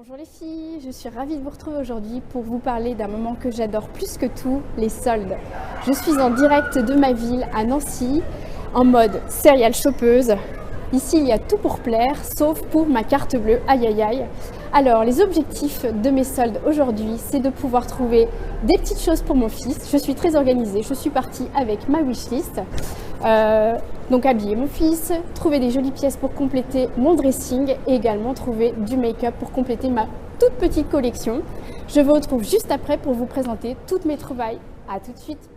Bonjour les filles, je suis ravie de vous retrouver aujourd'hui pour vous parler d'un moment que j'adore plus que tout, les soldes. Je suis en direct de ma ville à Nancy, en mode serial shoppeuse. Ici il y a tout pour plaire, sauf pour ma carte bleue, aïe aïe aïe. Alors les objectifs de mes soldes aujourd'hui, c'est de pouvoir trouver des petites choses pour mon fils. Je suis très organisée, je suis partie avec ma wishlist. Donc habiller mon fils, trouver des jolies pièces pour compléter mon dressing et également trouver du make-up pour compléter ma toute petite collection. Je vous retrouve juste après pour vous présenter toutes mes trouvailles. A tout de suite.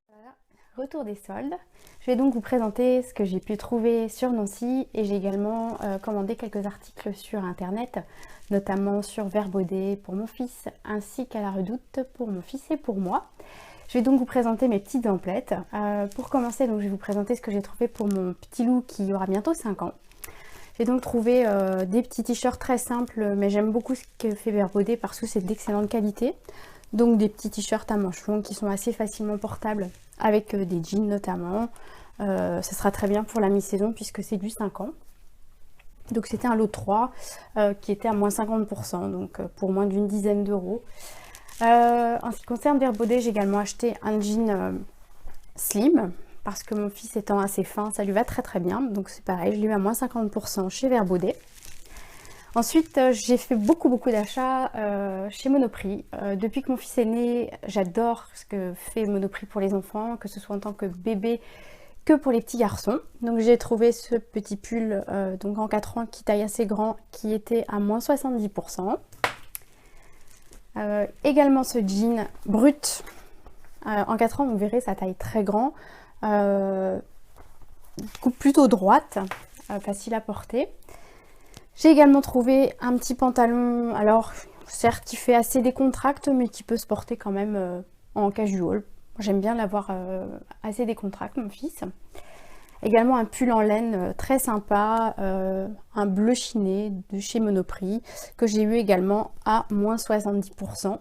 Voilà, retour des soldes. Je vais donc vous présenter ce que j'ai pu trouver sur Nancy et j'ai également commandé quelques articles sur internet, notamment sur Verbaudet pour mon fils ainsi qu'à la Redoute pour mon fils et pour moi. Je vais donc vous présenter mes petites emplettes. Pour commencer, donc, je vais vous présenter ce que j'ai trouvé pour mon petit loup qui aura bientôt 5 ans. J'ai donc trouvé des petits t-shirts très simples, mais j'aime beaucoup ce que fait Verbaudet parce que c'est d'excellente qualité. Donc des petits t-shirts à manches longues qui sont assez facilement portables, avec des jeans notamment. Ça sera très bien pour la mi-saison puisque c'est du 5 ans. Donc c'était un lot de 3 qui était à moins 50%, donc pour moins d'une dizaine d'euros. En ce qui concerne Verbaudet, j'ai également acheté un jean slim parce que mon fils étant assez fin, ça lui va très très bien. Donc c'est pareil, je l'ai eu à moins 50% chez Verbaudet. Ensuite, j'ai fait beaucoup d'achats chez Monoprix. Depuis que mon fils est né, j'adore ce que fait Monoprix pour les enfants, que ce soit en tant que bébé que pour les petits garçons. Donc j'ai trouvé ce petit pull donc en 4 ans qui taille assez grand qui était à moins 70%. Également ce jean brut en 4 ans, vous verrez sa taille très grand, coupe plutôt droite, facile à porter. J'ai également trouvé un petit pantalon, alors certes qui fait assez décontracte mais qui peut se porter quand même en casual. J'aime bien l'avoir assez décontracte mon fils. Également un pull en laine très sympa, un bleu chiné de chez Monoprix que j'ai eu également à moins 70%.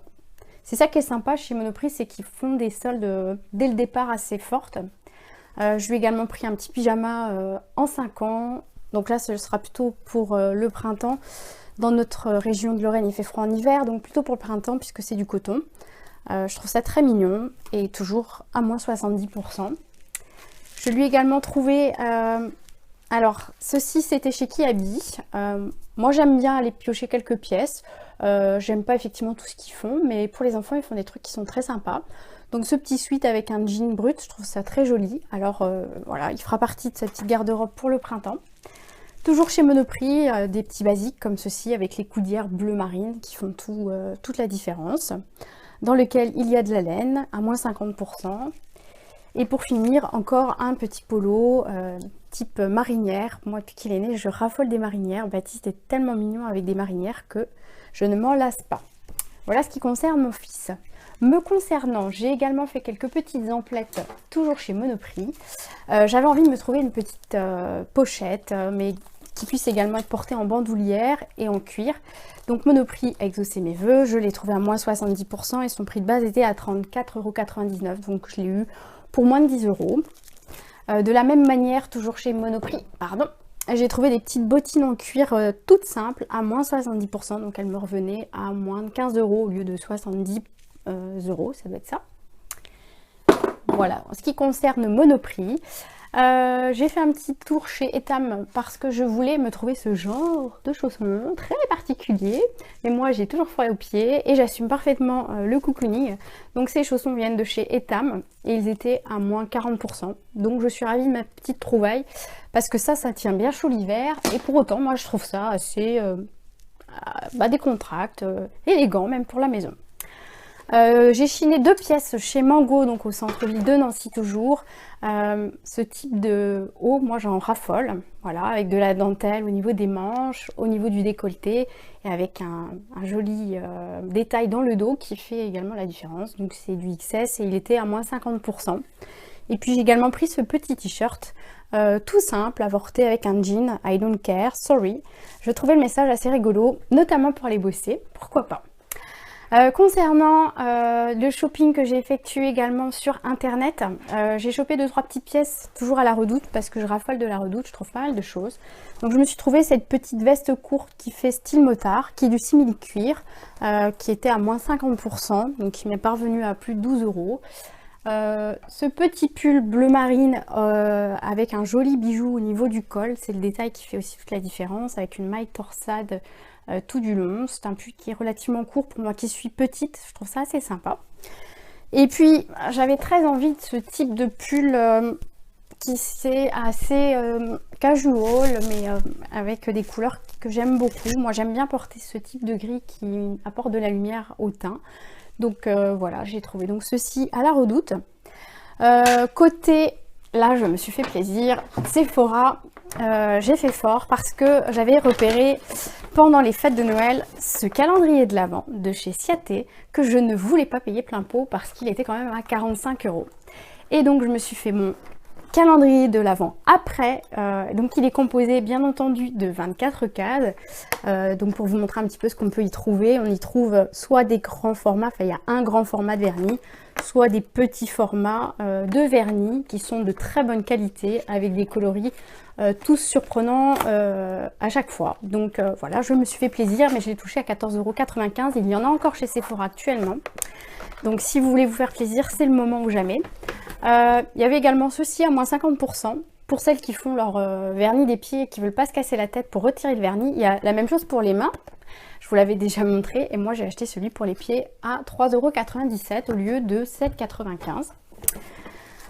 C'est ça qui est sympa chez Monoprix, c'est qu'ils font des soldes dès le départ assez fortes. Je lui ai également pris un petit pyjama en 5 ans. Donc là ce sera plutôt pour le printemps. Dans notre région de Lorraine il fait froid en hiver, donc plutôt pour le printemps puisque c'est du coton. Je trouve ça très mignon et toujours à moins 70%. Je lui ai également trouvé, alors ceci c'était chez Kiabi. Moi j'aime bien aller piocher quelques pièces, j'aime pas effectivement tout ce qu'ils font, mais pour les enfants ils font des trucs qui sont très sympas. Donc ce petit sweat avec un jean brut, je trouve ça très joli. Alors voilà, il fera partie de cette petite garde-robe pour le printemps. Toujours chez Monoprix, des petits basiques comme ceci avec les coudières bleu marine qui font toute la différence. Dans lequel il y a de la laine à moins 50%. Et pour finir, encore un petit polo type marinière. Moi, depuis qu'il est né, je raffole des marinières. Baptiste est tellement mignon avec des marinières que je ne m'en lasse pas. Voilà ce qui concerne mon fils. Me concernant, j'ai également fait quelques petites emplettes, toujours chez Monoprix. J'avais envie de me trouver une petite pochette, mais qui puisse également être portée en bandoulière et en cuir. Donc Monoprix a exaucé mes vœux. Je l'ai trouvé à moins 70% et son prix de base était à 34,99 €. Donc je l'ai eu pour moins de 10 €. De la même manière, toujours chez Monoprix, pardon, j'ai trouvé des petites bottines en cuir toutes simples à moins 70%. Donc elles me revenaient à moins de 15 € au lieu de 70 €, ça doit être ça. Voilà, en ce qui concerne Monoprix, j'ai fait un petit tour chez Etam parce que je voulais me trouver ce genre de chaussons très particulier. Mais moi j'ai toujours froid aux pieds et j'assume parfaitement le cocooning. Donc ces chaussons viennent de chez Etam et ils étaient à moins 40%. Donc je suis ravie de ma petite trouvaille parce que ça tient bien chaud l'hiver. Et pour autant moi je trouve ça assez décontracté, élégant même pour la maison. J'ai chiné 2 pièces chez Mango, donc au centre-ville de Nancy toujours. Ce type de haut, moi j'en raffole, voilà, avec de la dentelle au niveau des manches, au niveau du décolleté et avec un joli détail dans le dos qui fait également la différence. Donc c'est du XS et il était à moins 50%. Et puis j'ai également pris ce petit t-shirt tout simple, avorté avec un jean, I don't care, sorry. Je trouvais le message assez rigolo, notamment pour aller bosser, pourquoi pas. Concernant le shopping que j'ai effectué également sur internet, j'ai chopé 2-3 petites pièces toujours à la Redoute parce que je raffole de la Redoute, je trouve pas mal de choses. Donc je me suis trouvé cette petite veste courte qui fait style motard, qui est du simili cuir, qui était à moins 50%, donc qui m'est parvenu à plus de 12 €. Ce petit pull bleu marine avec un joli bijou au niveau du col, c'est le détail qui fait aussi toute la différence, avec une maille torsade tout du long. C'est un pull qui est relativement court pour moi qui suis petite, je trouve ça assez sympa. Et puis j'avais très envie de ce type de pull qui c'est assez casual, mais avec des couleurs que j'aime beaucoup. Moi j'aime bien porter ce type de gris qui apporte de la lumière au teint. Donc voilà, j'ai trouvé donc ceci à la Redoute. Côté, là je me suis fait plaisir, Sephora, j'ai fait fort parce que j'avais repéré pendant les fêtes de Noël ce calendrier de l'Avent de chez Ciaté que je ne voulais pas payer plein pot parce qu'il était quand même à 45 €. Et donc je me suis fait mon calendrier de l'Avent après, donc il est composé bien entendu de 24 cases, donc pour vous montrer un petit peu ce qu'on peut y trouver, on y trouve soit des grands formats, enfin il y a un grand format de vernis, soit des petits formats de vernis qui sont de très bonne qualité avec des coloris tous surprenants à chaque fois. Donc voilà, je me suis fait plaisir, mais je l'ai touché à 14,95 €, il y en a encore chez Sephora actuellement. Donc si vous voulez vous faire plaisir, c'est le moment ou jamais. Il y avait également ceci à moins 50% pour celles qui font leur vernis des pieds et qui ne veulent pas se casser la tête pour retirer le vernis. Il y a la même chose pour les mains, je vous l'avais déjà montré, et moi j'ai acheté celui pour les pieds à 3,97 € au lieu de 7,95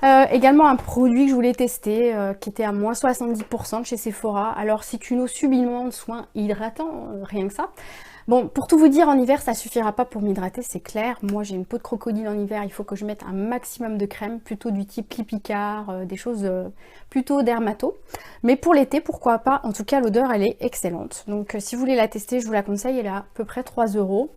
€. Également un produit que je voulais tester qui était à moins 70% de chez Sephora. Alors c'est une eau subitement de soin hydratant, rien que ça. Bon, pour tout vous dire, en hiver, ça suffira pas pour m'hydrater, c'est clair. Moi, j'ai une peau de crocodile en hiver, il faut que je mette un maximum de crème, plutôt du type Clipicard, des choses plutôt dermato. Mais pour l'été, pourquoi pas. En tout cas, l'odeur, elle est excellente. Donc, si vous voulez la tester, je vous la conseille, elle est à peu près 3 €.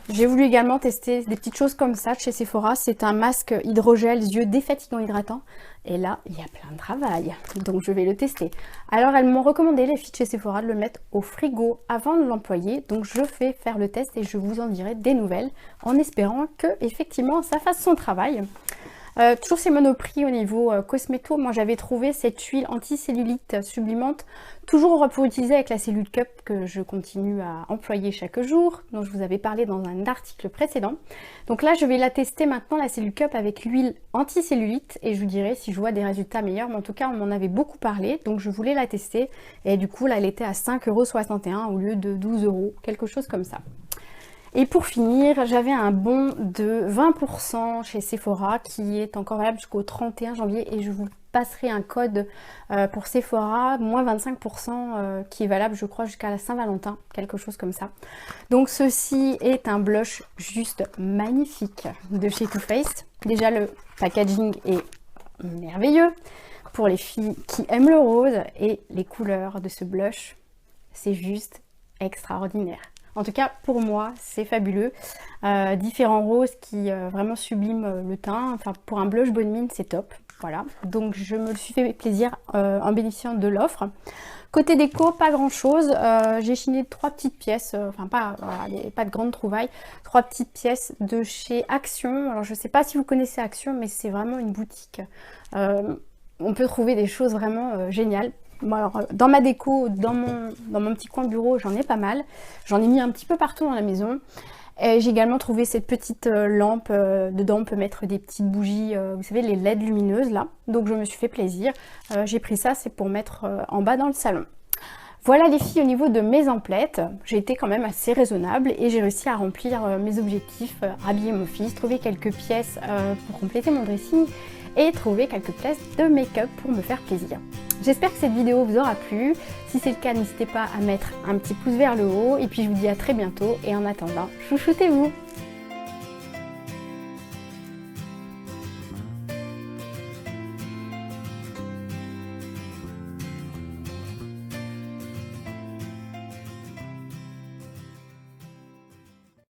J'ai voulu également tester des petites choses comme ça de chez Sephora. C'est un masque hydrogel yeux défatigant hydratant. Et là, il y a plein de travail. Donc, je vais le tester. Alors, elles m'ont recommandé, les filles de chez Sephora, de le mettre au frigo avant de l'employer. Donc, je vais faire le test et je vous en dirai des nouvelles en espérant que, effectivement, ça fasse son travail. Toujours ces monoprix au niveau cosméto, moi j'avais trouvé cette huile anti-cellulite sublimante, toujours pour utiliser avec la Cellule Cup que je continue à employer chaque jour, dont je vous avais parlé dans un article précédent. Donc là je vais la tester maintenant, la Cellule Cup avec l'huile anti-cellulite, et je vous dirai si je vois des résultats meilleurs, mais en tout cas on m'en avait beaucoup parlé, donc je voulais la tester, et du coup là elle était à 5,61 € au lieu de 12 €, quelque chose comme ça. Et pour finir, j'avais un bon de 20% chez Sephora qui est encore valable jusqu'au 31 janvier et je vous passerai un code pour Sephora, moins 25% qui est valable je crois jusqu'à la Saint-Valentin, quelque chose comme ça. Donc ceci est un blush juste magnifique de chez Too Faced. Déjà le packaging est merveilleux pour les filles qui aiment le rose et les couleurs de ce blush, c'est juste extraordinaire. En tout cas, pour moi, c'est fabuleux. Différents roses qui vraiment subliment le teint. Enfin, pour un blush bonne mine, c'est top. Voilà. Donc, je me suis fait plaisir en bénéficiant de l'offre. Côté déco, pas grand chose. J'ai chiné 3 petites pièces. Enfin, pas de grandes trouvailles. 3 petites pièces de chez Action. Alors, je ne sais pas si vous connaissez Action, mais c'est vraiment une boutique. On peut trouver des choses vraiment géniales. Bon, alors, dans ma déco, dans mon petit coin bureau, j'en ai pas mal. J'en ai mis un petit peu partout dans la maison. J'ai également trouvé cette petite lampe. Dedans, on peut mettre des petites bougies, vous savez, les LED lumineuses là. Donc, je me suis fait plaisir. J'ai pris ça, c'est pour mettre en bas dans le salon. Voilà les filles, au niveau de mes emplettes, j'ai été quand même assez raisonnable et j'ai réussi à remplir mes objectifs, habiller mon fils, trouver quelques pièces pour compléter mon dressing et trouver quelques pièces de make-up pour me faire plaisir. J'espère que cette vidéo vous aura plu. Si c'est le cas, n'hésitez pas à mettre un petit pouce vers le haut. Et puis je vous dis à très bientôt. Et en attendant, chouchoutez-vous!